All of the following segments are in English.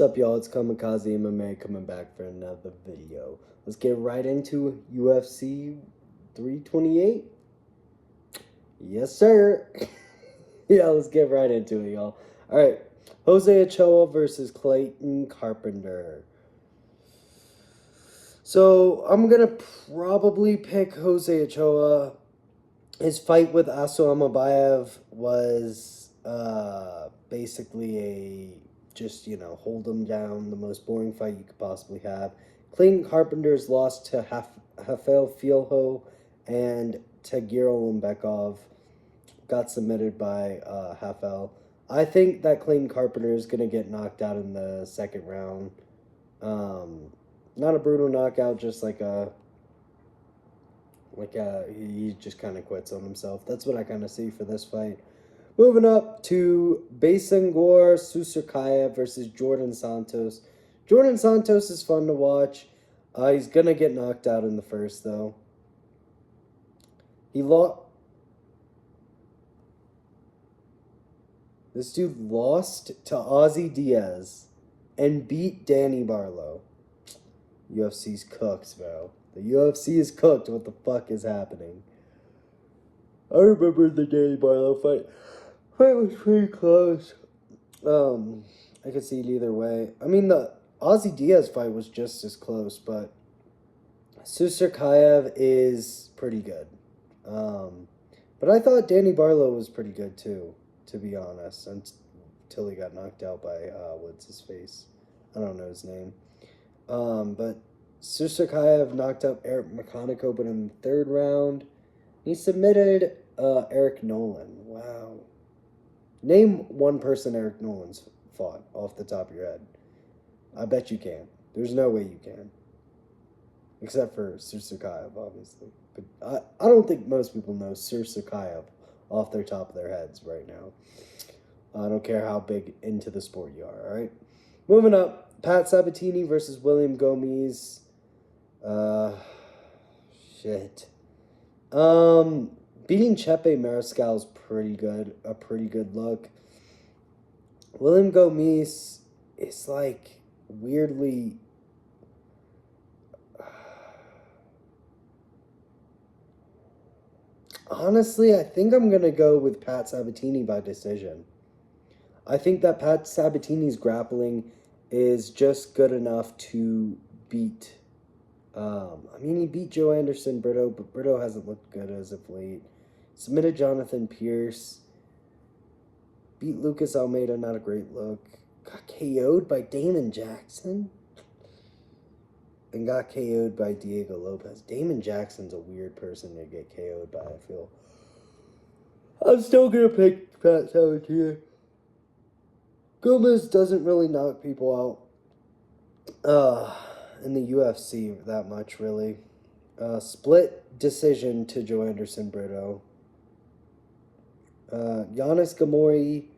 What's up, y'all? It's Kamikaze MMA coming back for another video. Let's get right into UFC 328. Yes, sir. Yeah, let's get right into it, y'all. All right, Jose Ochoa versus Clayton Carpenter. So I'm gonna probably pick Jose Ochoa. His fight with Aso Amabayev was basically a just, hold him down, the most boring fight you could possibly have. Clayton Carpenter's lost to Rafael Fialho and Tagiro Umbekov. Got submitted by Rafael. I think that Clayton Carpenter is going to get knocked out in the second round. Not a brutal knockout, just he just kind of quits on himself. That's what I kind of see for this fight. Moving up to Basangor Susukaya versus Jordan Santos. Jordan Santos is fun to watch. He's going to get knocked out in the first, though. This dude lost to Ozzy Diaz and beat Danny Barlow. UFC's cooked, bro. The UFC is cooked. What the fuck is happening? I remember the Danny Barlow fight. Fight was pretty close. I could see it either way. I mean, the Ozzy Diaz fight was just as close, but Susarkayev is pretty good. But I thought Danny Barlow was pretty good too, to be honest, until he got knocked out by what's his face? I don't know his name. But Susarkayev knocked out Eric McConico, but in the third round, he submitted Eric Nolan. Wow. Name one person Eric Nolan's fought off the top of your head. I bet you can. There's no way you can. Except for Susarkayev, obviously. But I don't think most people know Susarkayev off their top of their heads right now. I don't care how big into the sport you are, alright? Moving up, Pat Sabatini versus William Gomes. Shit. Beating Chepe Mariscal is pretty good. A pretty good look. William Gomes is like weirdly. Honestly, I think I'm going to go with Pat Sabatini by decision. I think that Pat Sabatini's grappling is just good enough to beat. He beat Joe Anderson Brito, but Brito hasn't looked good as of late. Submitted Jonathan Pierce. Beat Lucas Almeida, not a great look. Got KO'd by Damon Jackson. And got KO'd by Diego Lopez. Damon Jackson's a weird person to get KO'd by, I feel. I'm still going to pick Pat Sabatini. Gomez doesn't really knock people out in the UFC that much, really. Split decision to Joe Anderson Brito. Giannis Gamori,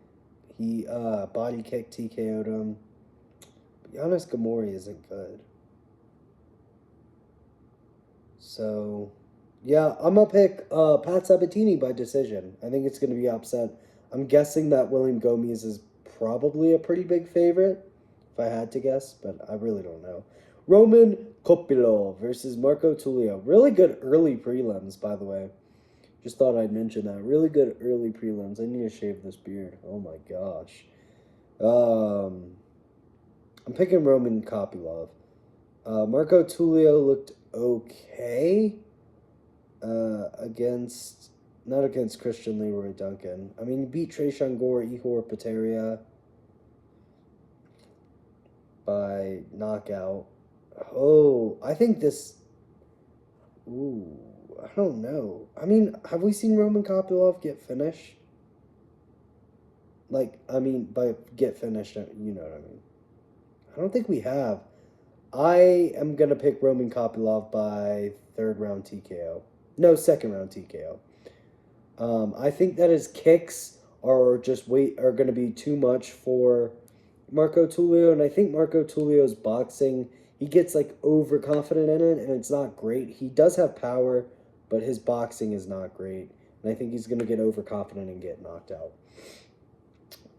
he body kicked TKO'd him. But Giannis Gamori isn't good. So, yeah, I'm going to pick Pat Sabatini by decision. I think it's going to be upset. I'm guessing that William Gomes is probably a pretty big favorite, if I had to guess, but I really don't know. Roman Kopylov versus Marco Tulio. Really good early prelims, by the way. Just thought I'd mention that. Really good early prelims. I need to shave this beard. Oh my gosh. I'm picking Roman Kopylov. Marco Tulio looked okay not against Christian Leroy Duncan. I mean, he beat Tresean Gore, Ihor Pateria by knockout. Oh, I think this... Ooh, I don't know. I mean, have we seen Roman Kopylov get finished? By get finished, you know what I mean. I don't think we have. I am going to pick Roman Kopylov by third round TKO. No, second round TKO. I think that his kicks are going to be too much for Marco Tulio, and I think Marco Tulio's boxing, he gets overconfident in it, and it's not great. He does have power, but his boxing is not great, and I think he's going to get overconfident and get knocked out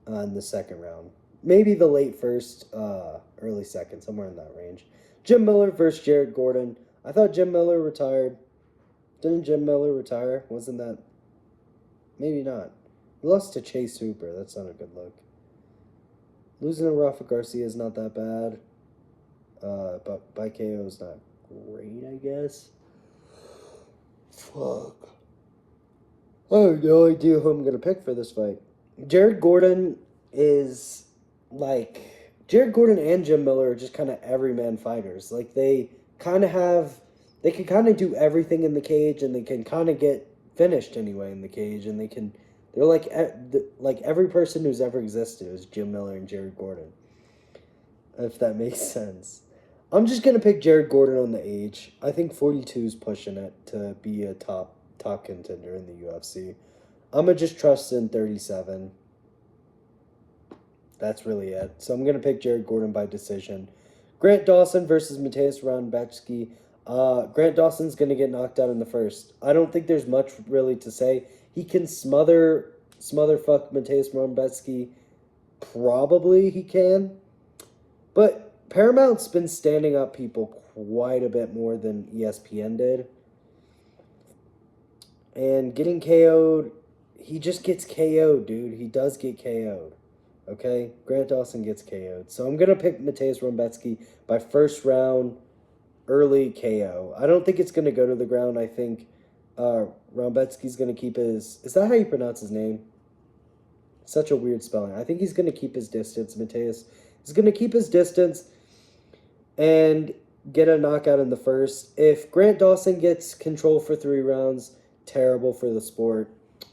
in the second round. maybe the late first, early second, somewhere in that range. Jim Miller versus Jared Gordon. I thought Jim Miller retired. Didn't Jim Miller retire? Wasn't that? Maybe not. He lost to Chase Hooper. That's not a good look. Losing to Rafa Garcia is not that bad. But by KO is not great, I guess. Fuck. I have no idea who I'm going to pick for this fight. Jared Gordon is like... Jared Gordon and Jim Miller are just kind of everyman fighters. Like, they kind of have... They can kind of do everything in the cage, and they can kind of get finished anyway in the cage, and they can... They're like every person who's ever existed is Jim Miller and Jared Gordon. If that makes sense. I'm just going to pick Jared Gordon on the age. I think 42 is pushing it to be a top contender in the UFC. I'm going to just trust in 37. That's really it. So I'm going to pick Jared Gordon by decision. Grant Dawson versus Mateusz Rebecki. Grant Dawson's going to get knocked out in the first. I don't think there's much really to say. He can smother fuck Mateusz Rebecki. Probably he can. But Paramount's been standing up people quite a bit more than ESPN did. And getting KO'd, he just gets KO'd, dude. He does get KO'd. Okay? Grant Dawson gets KO'd. So I'm going to pick Mateusz Rebecki by first round, early KO. I don't think it's going to go to the ground. I think Rebecki's going to keep his... Is that how you pronounce his name? Such a weird spelling. I think he's going to keep his distance. Mateusz is going to keep his distance and get a knockout in the first. If Grant Dawson gets control for 3 rounds, terrible for the sport.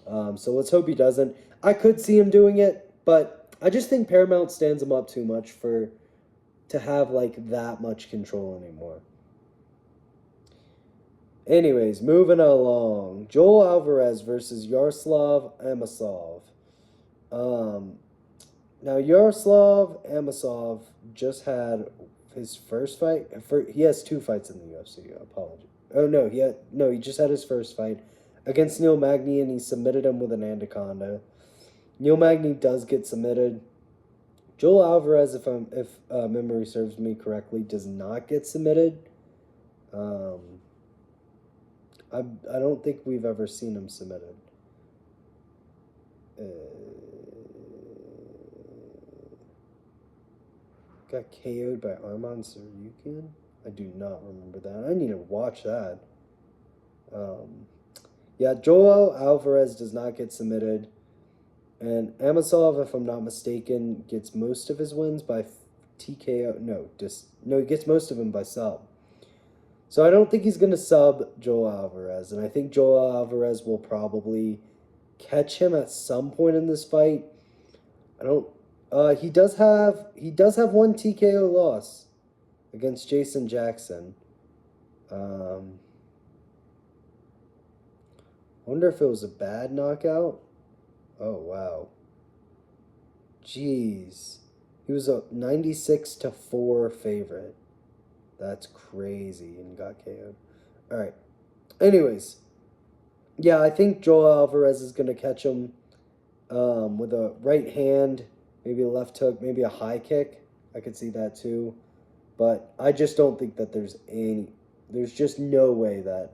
So let's hope he doesn't. I could see him doing it, but I just think Paramount stands him up too much to have like that much control anymore. Anyways, moving along. Joel Alvarez versus Yaroslav Amosov. Now Yaroslav Amosov just had his first fight. He has 2 fights in the UFC. Apology. Oh no, he just had his first fight against Neil Magny, and he submitted him with an anaconda. Neil Magny does get submitted. Joel Alvarez, if memory serves me correctly, does not get submitted. I don't think we've ever seen him submitted. Got KO'd by Arman Tsarukyan? I do not remember that. I need to watch that. Yeah, Joel Alvarez does not get submitted. And Amosov, if I'm not mistaken, gets most of his wins by TKO. No, he gets most of them by sub. So I don't think he's going to sub Joel Alvarez. And I think Joel Alvarez will probably catch him at some point in this fight. He does have 1 TKO loss against Jason Jackson. Wonder if it was a bad knockout. Oh wow. Jeez. He was a 96-4 favorite. That's crazy, and got KO'd. Alright. Anyways. Yeah, I think Joel Alvarez is gonna catch him with a right hand. Maybe a left hook, maybe a high kick. I could see that too. But I just don't think that there's just no way that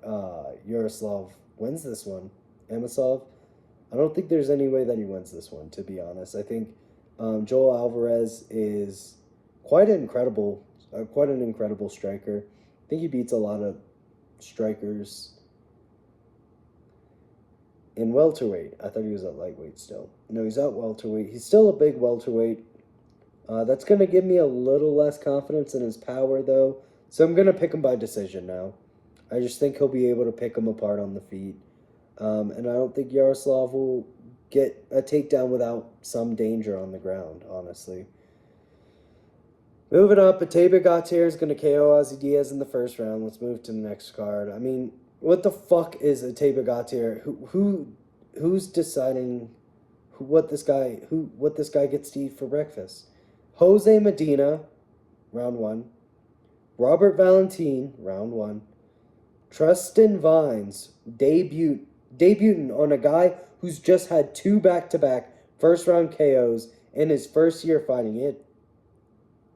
Yaroslav wins this one. Amosov. I don't think there's any way that he wins this one, to be honest. I think Joel Alvarez is quite an incredible striker. I think he beats a lot of strikers in welterweight. I thought he was at lightweight still. No, he's at welterweight. He's still a big welterweight. That's going to give me a little less confidence in his power, though. So I'm going to pick him by decision now. I just think he'll be able to pick him apart on the feet. And I don't think Yaroslav will get a takedown without some danger on the ground, honestly. Moving up, Ateba Gautier is going to KO Ozzy Diaz in the first round. Let's move to the next card. I mean, what the fuck is Ateba Gautier? Who's deciding what this guy gets to eat for breakfast? Jose Medina, round 1. Robert Valentin, round 1. Tristan Vines, debuting on a guy who's just had 2 back-to-back first-round KOs in his first year fighting. He had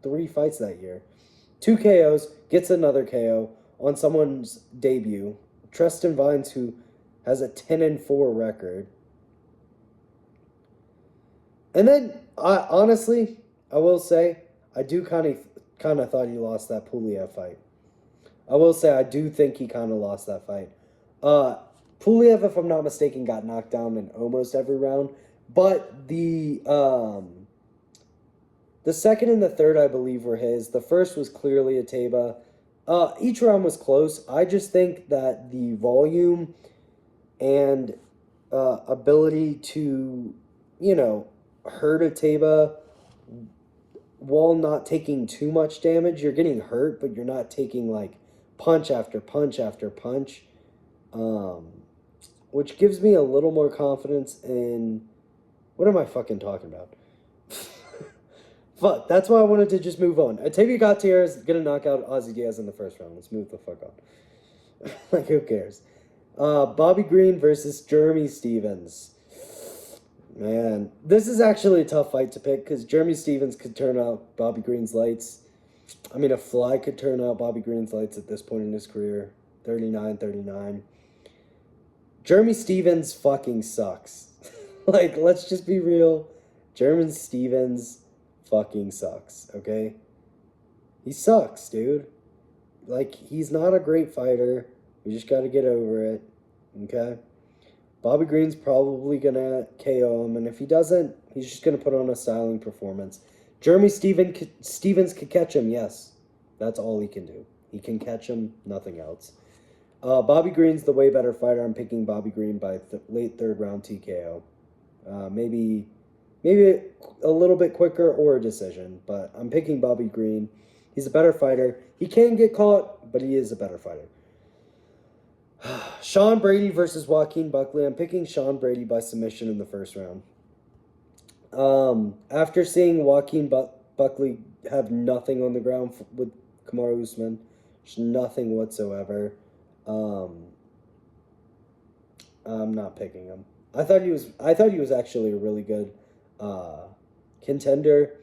3 fights that year. 2 KOs, gets another KO on someone's debut. Tristan Vines, who has a 10-4 record. And then, I will say, I do kind of thought he lost that Pulev fight. I will say, I do think he kind of lost that fight. Pulev, if I'm not mistaken, got knocked down in almost every round. But the second and the third, I believe, were his. The first was clearly a Teba. Each round was close. I just think that the volume and ability to, hurt a Teba while not taking too much damage. You're getting hurt, but you're not taking, like, punch after punch after punch. Which gives me a little more confidence in... What am I fucking talking about? Fuck, that's why I wanted to just move on. Octavio Gutierrez is going to knock out Ozzy Diaz in the first round. Let's move the fuck on. Like, who cares? Bobby Green versus Jeremy Stephens. Man, this is actually a tough fight to pick because Jeremy Stephens could turn out Bobby Green's lights. I mean, a fly could turn out Bobby Green's lights at this point in his career. 39. Jeremy Stephens fucking sucks. Like, let's just be real. Jeremy Stephens fucking sucks, okay? He sucks, dude. Like, he's not a great fighter. We just got to get over it, okay? Bobby Green's probably going to KO him, and if he doesn't, he's just going to put on a styling performance. Jeremy Stephens could catch him, yes. That's all he can do. He can catch him, nothing else. Bobby Green's the way better fighter. I'm picking Bobby Green by late third round TKO. Maybe a little bit quicker or a decision, but I'm picking Bobby Green. He's a better fighter. He can get caught, but he is a better fighter. Sean Brady versus Joaquin Buckley. I'm picking Sean Brady by submission in the first round. After seeing Joaquin Buckley have nothing on the ground with Kamaru Usman, just nothing whatsoever, I'm not picking him. I thought he was actually a really good contender.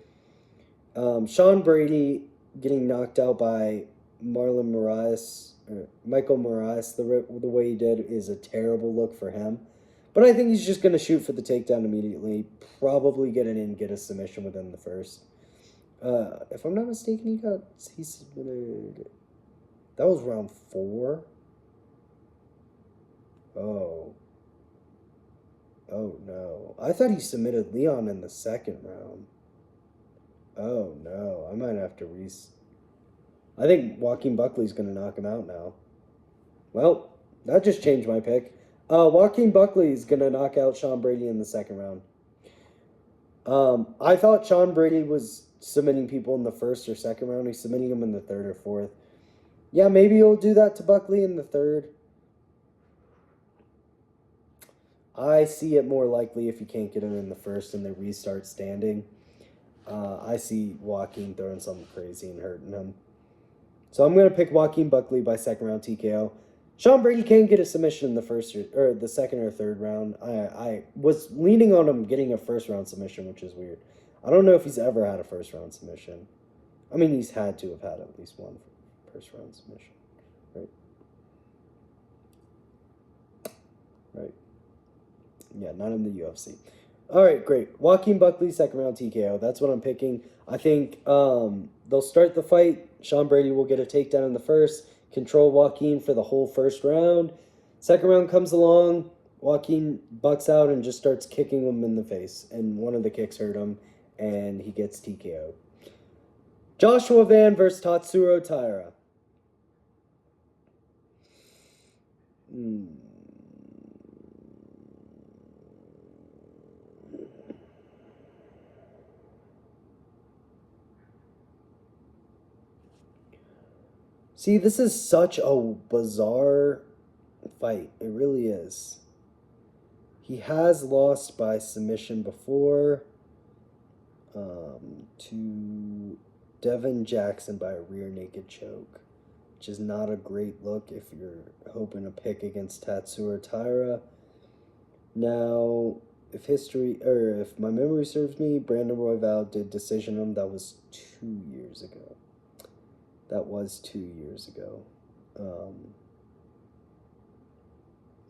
Sean Brady getting knocked out by Michael Moraes, the way he did is a terrible look for him. But I think he's just going to shoot for the takedown immediately, probably get a submission within the first. If I'm not mistaken, he submitted... That was round 4? Oh no. I thought he submitted Leon in the second round. Oh no. I might have to I think Joaquin Buckley's going to knock him out now. Well, that just changed my pick. Joaquin Buckley's going to knock out Sean Brady in the second round. I thought Sean Brady was submitting people in the first or second round. He's submitting them in the third or fourth. Yeah, maybe he'll do that to Buckley in the third. I see it more likely if you can't get him in the first and they restart standing. I see Joaquin throwing something crazy and hurting him. So I'm going to pick Joaquin Buckley by second round TKO. Sean Brady can get a submission in the first or the second or third round. I was leaning on him getting a first round submission, which is weird. I don't know if he's ever had a first round submission. I mean, he's had to have had at least one first round submission, right? Right. Yeah, not in the UFC. All right, great. Joaquin Buckley, second round TKO. That's what I'm picking. I think they'll start the fight. Sean Brady will get a takedown in the first, control Joaquin for the whole first round. Second round comes along, Joaquin bucks out and just starts kicking him in the face. And one of the kicks hurt him, and he gets TKO. Joshua Van versus Tatsuro Taira. See, this is such a bizarre fight. It really is. He has lost by submission before to Devin Jackson by a rear naked choke, which is not a great look if you're hoping to pick against Tatsuro Taira. Now, if my memory serves me, Brandon Royval did decision him. That was 2 years ago.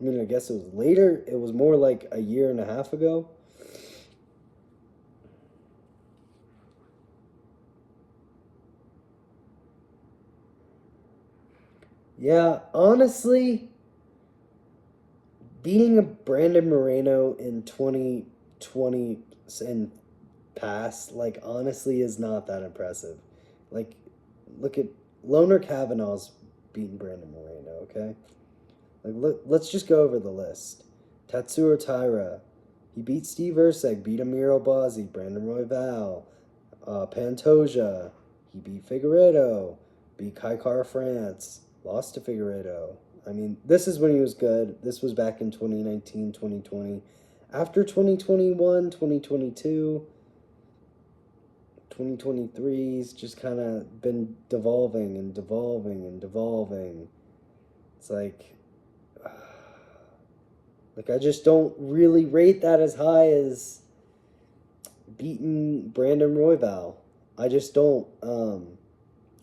I mean, I guess it was later. It was more like a year and a half ago. Yeah, honestly, beating a Brandon Moreno in 2020 and past, like, honestly, is not that impressive. Like, look at Loner Kavanaugh's beating Brandon Moreno, okay? Like, let's just go over the list. Tatsuro Taira, he beat Steve Erceg, beat Amir Albazi, Brandon Royval, Pantoja, he beat Figueiredo, beat Kai Kara France, lost to Figueiredo. I mean, this is when he was good. This was back in 2019, 2020. After 2021, 2022, 2023, he's just kind of been devolving and devolving and devolving. It's like I just don't really rate that as high as beating Brandon Royval. I just don't.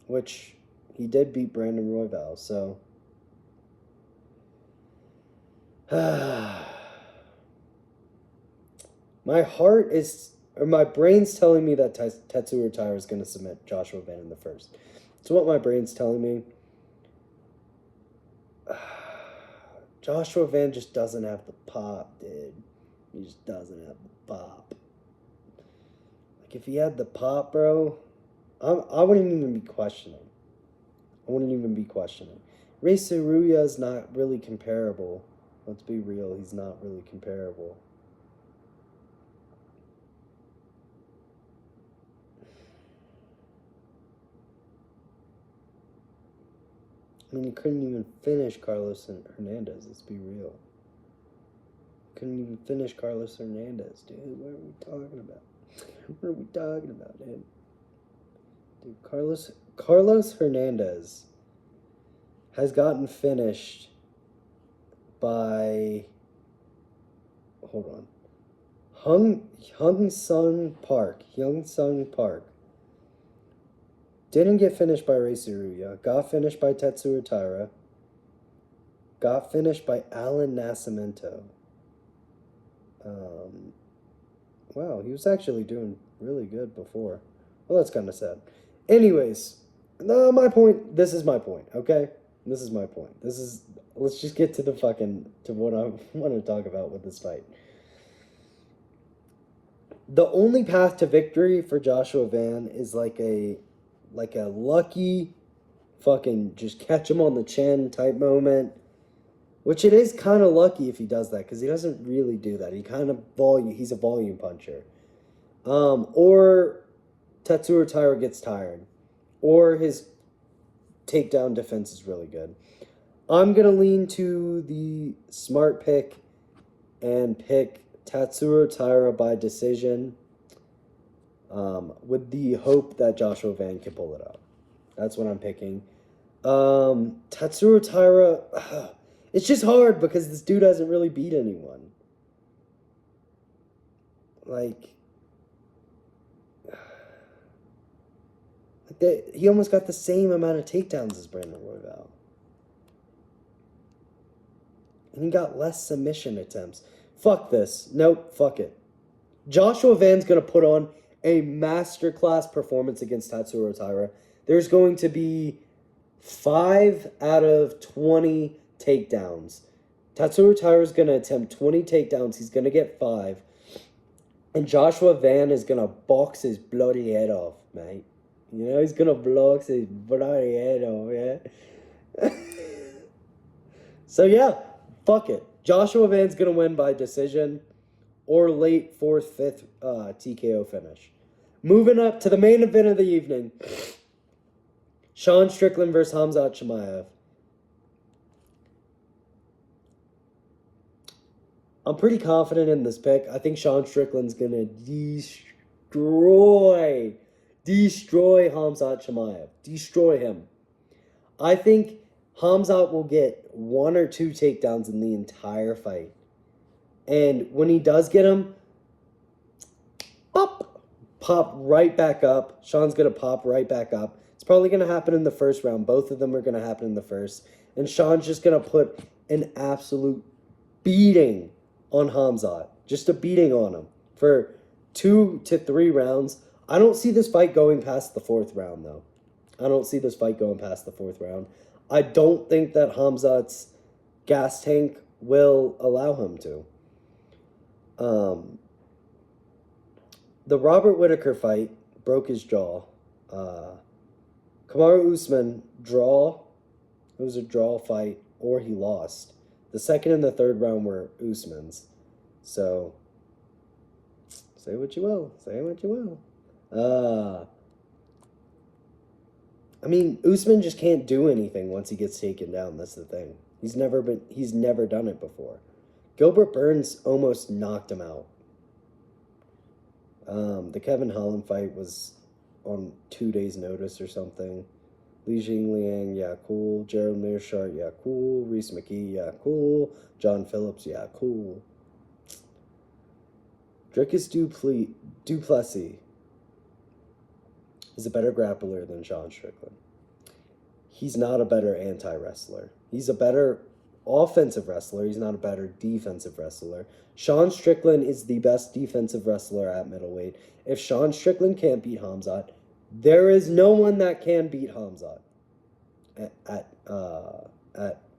Which he did beat Brandon Royval, so. My heart is, or my brain's telling me that Tatsuro Taira is going to submit Joshua Van in the first. It's what my brain's telling me. Joshua Van just doesn't have the pop, dude. He just doesn't have the pop. Like, if he had the pop, bro, I wouldn't even be questioning. Ray Saruya is not really comparable. Let's be real, he's not really comparable. I mean, you couldn't even finish Carlos Hernandez, let's be real. Couldn't even finish Carlos Hernandez, dude. What are we talking about? Dude? Dude, Carlos Hernandez has gotten finished by, hold on, Hyung Sung Park. Didn't get finished by Ray Saruya. Got finished by Tatsuro Taira. Got finished by Alan Nascimento. Wow, he was actually doing really good before. Well, that's kind of sad. Anyways, no, this is my point, okay? Let's just get to what I want to talk about with this fight. The only path to victory for Joshua Van is like a lucky fucking just catch him on the chin type moment, which it is kind of lucky if he does that, because he doesn't really do that. He's a volume puncher. Or Tatsuro Taira gets tired, or his takedown defense is really good. I'm going to lean to the smart pick and pick Tatsuro Taira by decision, with the hope that Joshua Van can pull it out. That's what I'm picking. Tatsuro Taira, it's just hard because this dude hasn't really beat anyone. He almost got the same amount of takedowns as Brandon Royval. And he got less submission attempts. Fuck this. Nope, fuck it. Joshua Van's going to put on a masterclass performance against Tatsuro Taira. There's going to be 5 out of 20 takedowns. Tatsuro Taira is going to attempt 20 takedowns. He's going to get 5. And Joshua Van is going to box his bloody head off, mate. You know, he's going to box his bloody head off, yeah? So, yeah, fuck it. Joshua Van's going to win by decision or late 4th, 5th TKO finish. Moving up to the main event of the evening. Sean Strickland versus Khamzat Chimaev. I'm pretty confident in this pick. I think Sean Strickland's going to destroy Khamzat Chimaev. Destroy him. I think Khamzat will get 1 or 2 takedowns in the entire fight. And when he does get him, pop right back up. Sean's going to pop right back up. It's probably going to happen in the first round. Both of them are going to happen in the first. And Sean's just going to put an absolute beating on Khamzat. Just a beating on him for 2 to 3 rounds. I don't see this fight going past the 4th round, though. I don't see this fight going past the 4th round. I don't think that Khamzat's gas tank will allow him to. The Robert Whittaker fight broke his jaw. Kamaru Usman, draw. It was a draw fight, or he lost. The 2nd and the 3rd round were Usman's. So, say what you will. Say what you will. I mean, Usman just can't do anything once he gets taken down. That's the thing. He's never done it before. Gilbert Burns almost knocked him out. The Kevin Holland fight was on 2 days' notice or something. Li Jingliang, yeah, cool. Gerald Mearshart, yeah, cool. Reese McKee, yeah, cool. John Phillips, yeah, cool. Dricus Duplessis is a better grappler than Sean Strickland. He's not a better anti-wrestler. He's a better offensive wrestler. He's not a better defensive wrestler. Sean Strickland is the best defensive wrestler at middleweight. If Sean Strickland can't beat Khamzat, there is no one that can beat Khamzat at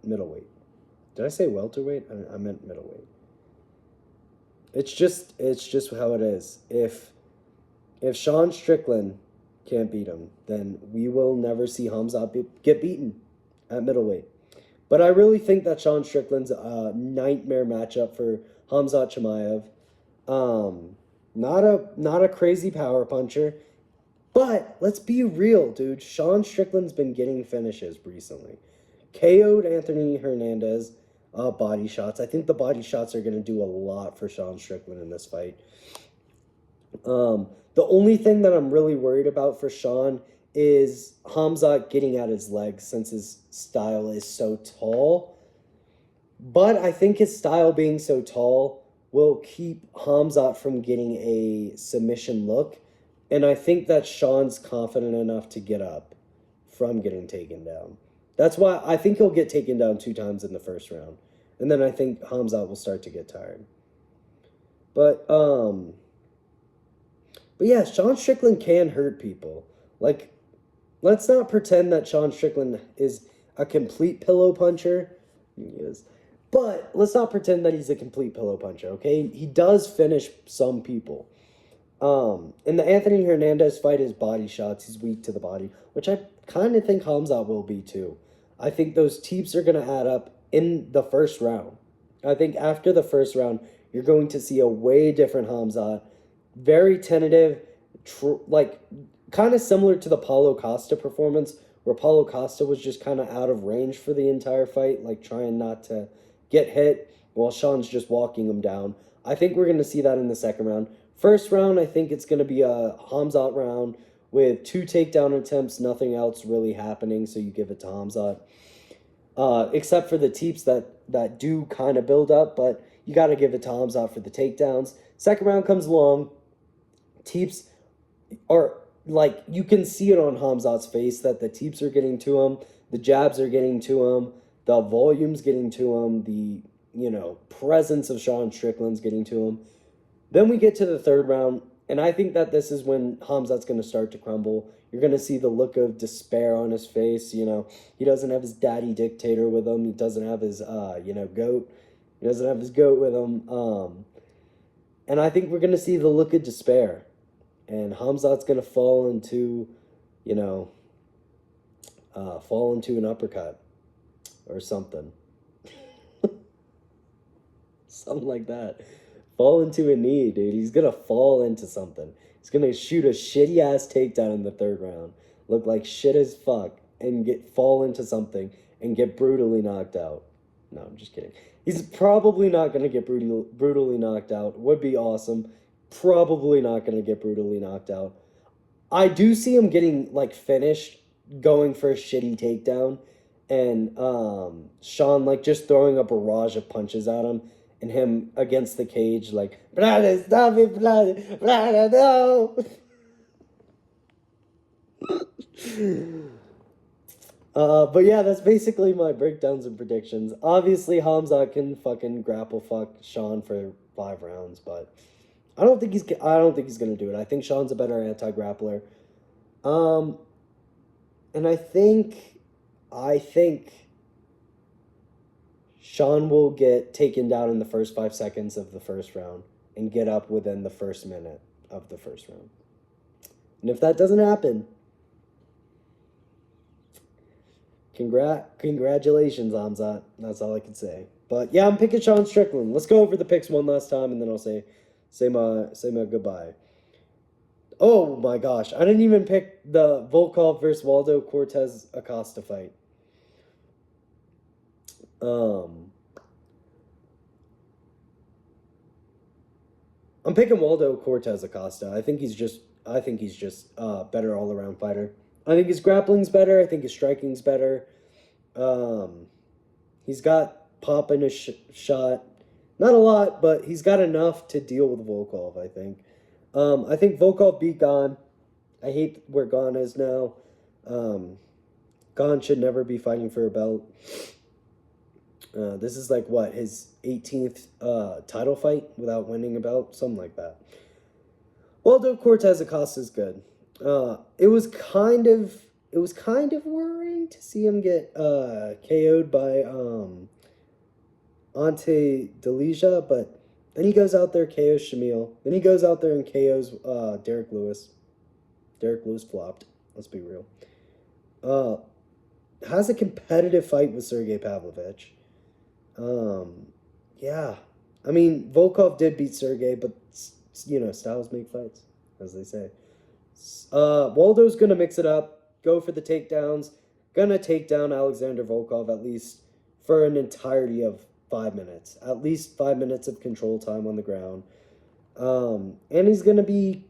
middleweight. Did I say welterweight? I meant middleweight. It's just how it is. If Sean Strickland can't beat him, then we will never see Khamzat get beaten at middleweight. But I really think that Sean Strickland's a nightmare matchup for Khamzat Chimaev. Not a crazy power puncher, but let's be real, dude. Sean Strickland's been getting finishes recently. KO'd Anthony Hernandez, body shots. I think the body shots are going to do a lot for Sean Strickland in this fight. The only thing that I'm really worried about for Sean is Khamzat getting at his legs, since his style is so tall. But I think his style being so tall will keep Khamzat from getting a submission look. And I think that Sean's confident enough to get up from getting taken down. That's why I think he'll get taken down 2 times in the first round. And then I think Khamzat will start to get tired. But yeah, Sean Strickland can hurt people. Like, let's not pretend that Sean Strickland is a complete pillow puncher. He is. But let's not pretend that he's a complete pillow puncher, okay? He does finish some people. In the Anthony Hernandez fight, his body shots, he's weak to the body, which I kind of think Khamzat will be too. I think those teeps are going to add up in the first round. I think after the first round, you're going to see a way different Khamzat. Very tentative, like kind of similar to the Paulo Costa performance, where Paulo Costa was just kind of out of range for the entire fight, like trying not to get hit while Sean's just walking him down. I think we're going to see that in the second round. First round, I think it's going to be a Khamzat round with 2 takedown attempts, nothing else really happening, so you give it to Khamzat. Except for the teeps that do kind of build up, but you got to give it to Khamzat for the takedowns. Second round comes along. Teeps are, like, you can see it on Khamzat's face that the teeps are getting to him, the jabs are getting to him, the volume's getting to him, the, presence of Sean Strickland's getting to him. Then we get to the third round, and I think that this is when Khamzat's going to start to crumble. You're going to see the look of despair on his face. He doesn't have his daddy dictator with him. He doesn't have his, goat. He doesn't have his goat with him. And I think we're going to see the look of despair. And Khamzat's going to fall into an uppercut or something. Something like that. Fall into a knee, dude. He's going to fall into something. He's going to shoot a shitty-ass takedown in the third round. Look like shit as fuck. And fall into something and get brutally knocked out. No, I'm just kidding. He's probably not going to get brutally knocked out. Would be awesome. Probably not going to get brutally knocked out. I do see him getting, finished, going for a shitty takedown. And Sean, just throwing a barrage of punches at him and him against the cage, like, "Brother, stop it, brother, brother, no!" But yeah, that's basically my breakdowns and predictions. Obviously, Hamza can fucking grapple fuck Sean for 5 rounds, but I don't think he's gonna do it. I think Sean's a better anti-grappler. Um, and I think Sean will get taken down in the first 5 seconds of the first round and get up within the first minute of the first round. And if that doesn't happen, congratulations, Hamzat. That's all I can say. But yeah, I'm picking Sean Strickland. Let's go over the picks one last time, and then I'll say my goodbye. Oh my gosh, I didn't even pick the Volkov versus Waldo Cortez Acosta fight. I'm picking Waldo Cortez Acosta. I think he's just better all around fighter. I think his grappling's better. I think his striking's better. He's got pop in his shot. Not a lot, but he's got enough to deal with Volkov, I think. I think Volkov beat Gon. I hate where Gon is now. Gon should never be fighting for a belt. This is like, what, his 18th title fight without winning a belt? Something like that. Waldo Cortez Acosta is good. It was kind of worrying to see him get KO'd by Ante Delija, but then he goes out there, KOs Shamil. Then he goes out there and KOs Derek Lewis. Derek Lewis flopped. Let's be real. Has a competitive fight with Sergey Pavlovich. Yeah. I mean, Volkov did beat Sergey, but, styles make fights, as they say. Waldo's going to mix it up, go for the takedowns, going to take down Alexander Volkov at least for an entirety of 5 minutes. At least 5 minutes of control time on the ground. And he's going to be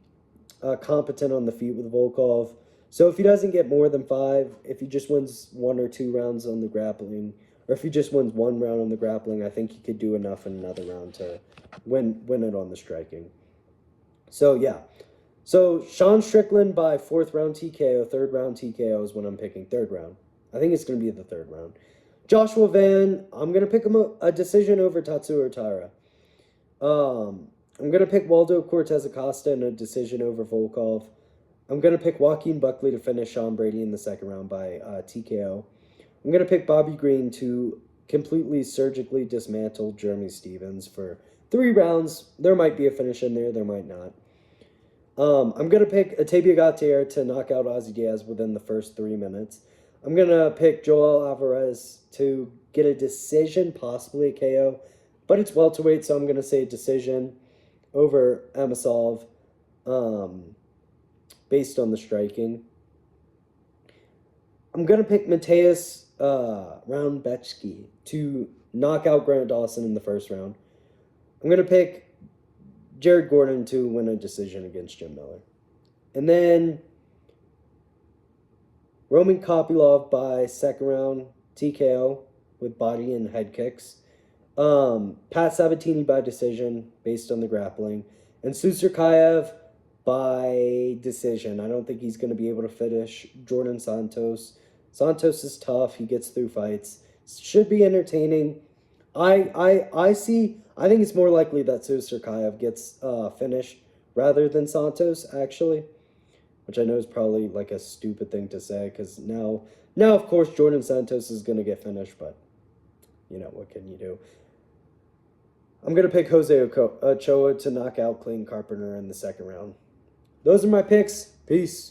competent on the feet with Volkov. So if he doesn't get more than 5, if he just wins 1 or 2 rounds on the grappling, or if he just wins 1 round on the grappling, I think he could do enough in another round to win it on the striking. So, yeah. So, Sean Strickland by 4th round TKO, 3rd round TKO is when I'm picking 3rd round. I think it's going to be the 3rd round. Joshua Van, I'm going to pick him a decision over Tatsuo Taira. I'm going to pick Waldo Cortez Acosta in a decision over Volkov. I'm going to pick Joaquin Buckley to finish Sean Brady in the 2nd round by TKO. I'm going to pick Bobby Green to completely surgically dismantle Jeremy Stevens for 3 rounds. There might be a finish in there. There might not. I'm going to pick Atebia Gautier to knock out Ozzy Diaz within the first 3 minutes. I'm going to pick Joel Alvarez to get a decision, possibly a KO. But it's welterweight, so I'm going to say a decision over Amasov based on the striking. I'm going to pick Mateus Roundbechki to knock out Grant Dawson in the 1st round. I'm going to pick Jared Gordon to win a decision against Jim Miller. And then Roman Kopylov by 2nd round TKO with body and head kicks. Pat Sabatini by decision based on the grappling. And Susurkayev by decision. I don't think he's going to be able to finish Jordan Santos. Santos is tough. He gets through fights. Should be entertaining. I think it's more likely that Susurkayev gets finished rather than Santos, actually. Which I know is probably like a stupid thing to say, because now of course Jordan Santos is going to get finished, but what can you do? I'm going to pick Jose Ochoa to knock out Clayton Carpenter in the 2nd round. Those are my picks. Peace.